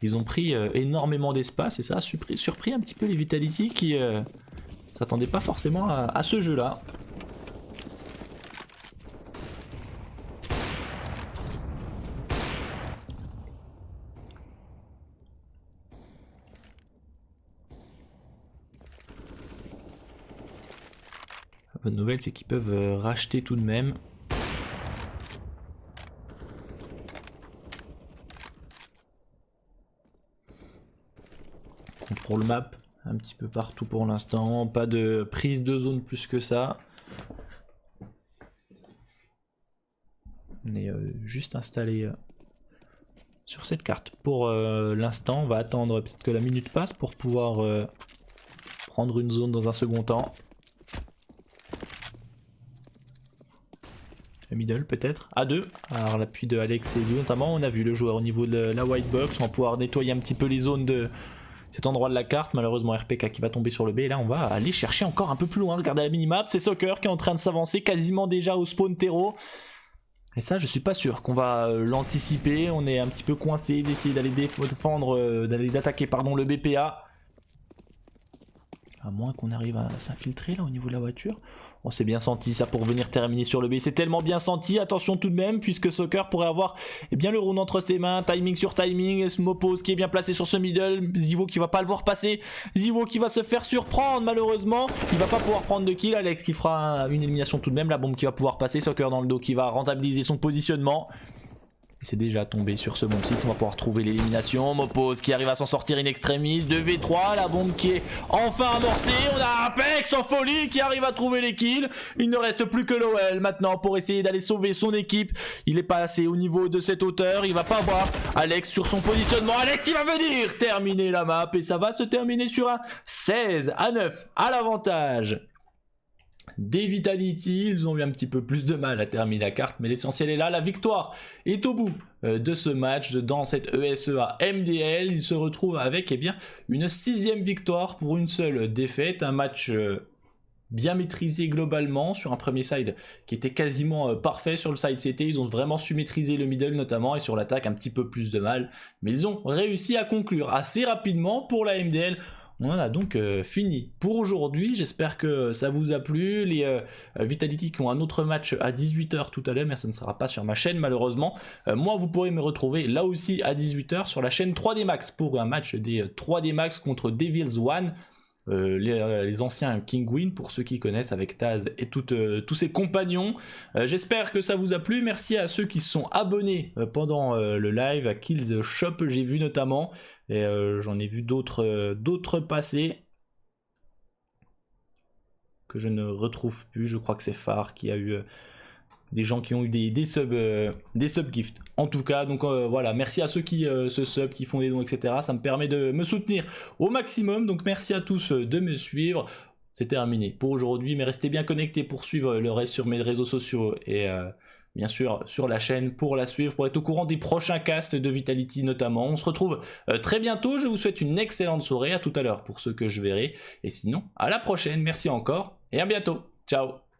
S1: Ils ont pris énormément d'espace et ça a surpris un petit peu les Vitality qui s'attendaient pas forcément à ce jeu là. La bonne nouvelle, c'est qu'ils peuvent racheter tout de même. Contrôle map un petit peu partout pour l'instant. Pas de prise de zone plus que ça. On est juste installé sur cette carte. Pour l'instant, on va attendre peut-être que la minute passe pour pouvoir prendre une zone dans un second temps. Middle peut-être, A2, alors l'appui de Alex et Zio notamment, on a vu le joueur au niveau de la white box, on va pouvoir nettoyer un petit peu les zones de cet endroit de la carte, malheureusement RPK qui va tomber sur le B, et là on va aller chercher encore un peu plus loin, regardez la minimap, c'est Soccer qui est en train de s'avancer quasiment déjà au spawn terreau, et ça je suis pas sûr qu'on va l'anticiper, on est un petit peu coincé d'essayer d'aller défendre, d'attaquer pardon le BPA, À moins qu'on arrive à s'infiltrer là au niveau de la voiture. On s'est bien senti ça pour venir terminer sur le B. C'est tellement bien senti. Attention tout de même puisque Soccer pourrait avoir bien le round entre ses mains. Timing sur timing. Mopose qui est bien placé sur ce middle. Zivo qui va pas le voir passer. Zivo qui va se faire surprendre malheureusement. Il va pas pouvoir prendre de kill. Alex qui fera une élimination tout de même. La bombe qui va pouvoir passer. Soccer dans le dos qui va rentabiliser son positionnement. C'est déjà tombé sur ce bon site, on va pouvoir trouver l'élimination. Mopose qui arrive à s'en sortir in extremis, 2v3, la bombe qui est enfin amorcée. On a Apex en folie qui arrive à trouver les kills. Il ne reste plus que l'OL maintenant pour essayer d'aller sauver son équipe. Il est passé au niveau de cette hauteur, il va pas avoir Alex sur son positionnement. Alex qui va venir terminer la map et ça va se terminer sur un 16-9 à l'avantage des Vitality. Ils ont eu un petit peu plus de mal à terminer la carte, mais l'essentiel est là. La victoire est au bout de ce match dans cette ESEA MDL. Ils se retrouvent avec une 6e victoire pour une seule défaite. Un match bien maîtrisé globalement sur un premier side qui était quasiment parfait. Sur le side CT, ils ont vraiment su maîtriser le middle notamment, et sur l'attaque un petit peu plus de mal, mais ils ont réussi à conclure assez rapidement pour la MDL. On en a donc fini pour aujourd'hui. J'espère que ça vous a plu. Les Vitality qui ont un autre match à 18 h tout à l'heure, mais ça ne sera pas sur ma chaîne malheureusement. Moi, vous pourrez me retrouver là aussi à 18 h sur la chaîne 3D Max pour un match des 3D Max contre Devils One. Les anciens Kingwin pour ceux qui connaissent, avec Taz et tous ses compagnons. J'espère que ça vous a plu. Merci à ceux qui se sont abonnés pendant le live, à Kills Shop j'ai vu notamment, et j'en ai vu d'autres passer que je ne retrouve plus. Je crois que c'est Phare qui a eu des gens qui ont eu des sub gifts en tout cas. Donc voilà, merci à ceux qui se sub, qui font des dons, etc. Ça me permet de me soutenir au maximum. Donc merci à tous de me suivre. C'est terminé pour aujourd'hui, mais restez bien connectés pour suivre le reste sur mes réseaux sociaux et bien sûr sur la chaîne pour la suivre, pour être au courant des prochains casts de Vitality notamment. On se retrouve très bientôt. Je vous souhaite une excellente soirée. À tout à l'heure pour ceux que je verrai, et sinon à la prochaine. Merci encore et à bientôt. Ciao.